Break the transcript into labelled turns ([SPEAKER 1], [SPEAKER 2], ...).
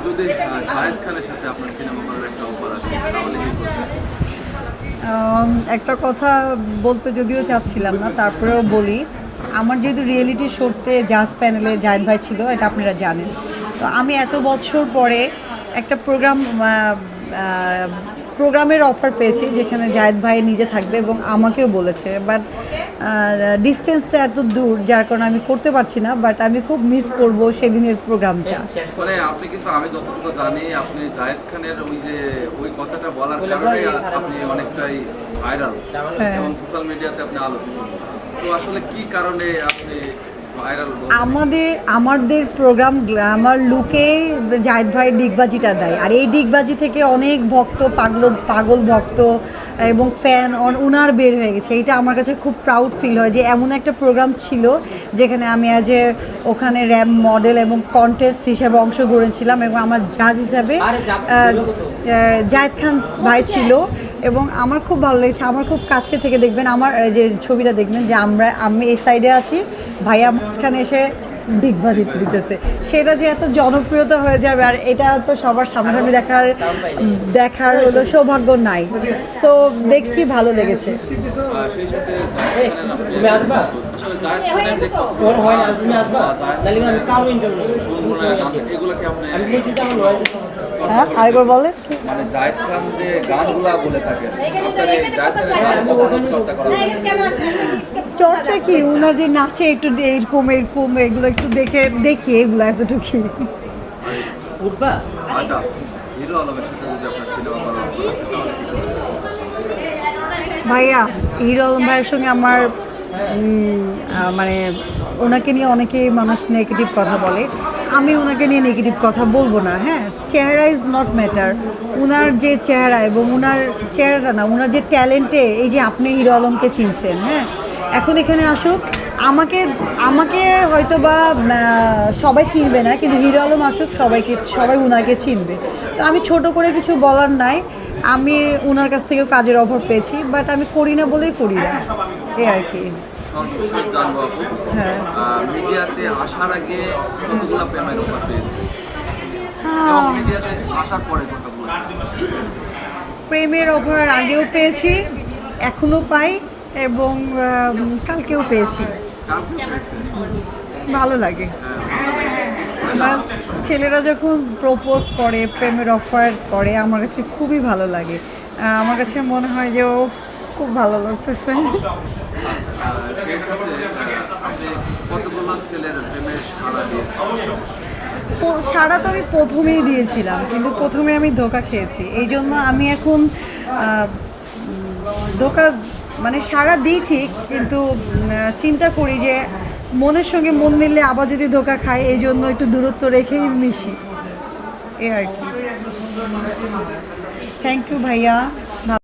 [SPEAKER 1] যদি শাহেদ খানের সাথে আপনার সিনেমা করার একটা অফার আসে তাহলে কি করবেন?
[SPEAKER 2] একটা কথা বলতে যদিও চাচ্ছিলাম না, তারপরেও বলি। আমার যেহেতু রিয়েলিটি শোতে জাজ প্যানেলে জায়েদ ভাই ছিল, এটা আপনারা জানেন। তো আমি এত বছর পরে একটা প্রোগ্রামের অফার পেয়েছি যেখানে জায়েদ ভাই নিজে থাকবে এবং আমাকেও বলেছে, বাট ডিস্টেন্সটা এত দূর যার কারণে আমি করতে পারছি না। বাট আমি খুব মিস করব সেদিনের প্রোগ্রামটা।
[SPEAKER 1] মানে আপনি কিন্তু, আমি যতটুকু জানি, আপনি জায়েদ খানের ওই কথাটা বলার কারণে আপনি অনেকটাই ভাইরাল এবং সোশ্যাল মিডিয়াতে আপনি আলোচিত। তো আসলে কি কারণে আপনি ভাইরাল?
[SPEAKER 2] আমাদের প্রোগ্রাম গ্ল্যামার লুকে জায়েদ ভাই ডিগবাজিটা দেয়, আর এই ডিগবাজি থেকে অনেক ভক্ত, পাগল ভক্ত এবং ফ্যান উনার বের হয়ে গেছে। এটা আমার কাছে খুব প্রাউড ফিল হয় যে এমন একটা প্রোগ্রাম ছিল যেখানে আমি ওখানে র্যাম্প মডেল এবং কন্টেস্ট হিসেবে অংশগ্রহণ ছিলাম এবং আমার জাজ হিসাবে জায়েদ খান ভাই ছিল। এবং আমার খুব ভালো লেগেছে। আমার খুব কাছে থেকে দেখবেন, আমার যে ছবিটা দেখবেন যে আমি এই সাইডে আছি, ভাইয়া মাঝখানে এসে ডিগবাজি দিতেছে। সেটা যে এত জনপ্রিয়তা হয়ে যাবে আর এটা তো সবার সামনাসামনি দেখার হলো সৌভাগ্য নাই। তো দেখছি, ভালো লেগেছে। হ্যাঁ, আরেকবার বলেন।
[SPEAKER 1] মানে জায়েদ খান যে গানগুলা বলে থাকেন, আপনার এই জায়েদ খানের গান কখনো চর্চা করা হয়?
[SPEAKER 2] চর্চা কি, উনার যে নাচে একটু এরকম এগুলো একটু দেখি এগুলো এতটুকুই।
[SPEAKER 1] আচ্ছা, হিরো আলমের সাথে যদি আপনার সিনেমা করা হয় তাহলে কি করবেন?
[SPEAKER 2] ভাইয়া, হিরো আলম ভাইয়ের সঙ্গে আমার মানে ওনাকে নিয়ে অনেকেই মানুষ নেগেটিভ কথা বলে। আমি ওনাকে নিয়ে নেগেটিভ কথা বলবো না। হ্যাঁ, চেহারা ইজ নট ম্যাটার। উনার যে চেহারা এবং উনার চেহারাটা না, উনার যে ট্যালেন্টে, এই যে আপনি হিরো আলমকে চিনছেন, হ্যাঁ, এখন এখানে আসুক, আমাকে হয়তো বা সবাই চিনবে না, কিন্তু হিরো আলম আসুক, সবাই উনাকে চিনবে। তো আমি ছোট করে কিছু বলার নাই। আমি উনার কাছ থেকেও কাজের অফার পেয়েছি, বাট আমি করি না বলেই করি না, এই আর কি। হ্যাঁ,
[SPEAKER 1] মিডিয়াতে আসার আগে কতগুলো পেমেন্ট অফার পেয়েছি, মিডিয়াতে আসার পরে কতগুলো?
[SPEAKER 2] প্রেমের অফার আগেও পেয়েছি, এখনও পাই এবং কালকেও পেয়েছি। ভালো লাগে। আমার ছেলেরা যখন প্রপোজ করে, প্রেমের অফার করে, আমার কাছে খুবই ভালো লাগে। আমার কাছে মনে হয় যে ও খুব ভালো লাগতেছে। সারা তো আমি প্রথমেই দিয়েছিলাম, কিন্তু প্রথমে আমি ধোঁকা খেয়েছি। এই জন্য আমি এখন সারা দিই ঠিক, কিন্তু চিন্তা করি যে মনের সঙ্গে মন মিললে আবার যদি ধোঁকা খাই, এই জন্য একটু দূরত্ব রেখেই মিশি, এ আর কি। থ্যাংক ইউ ভাইয়া।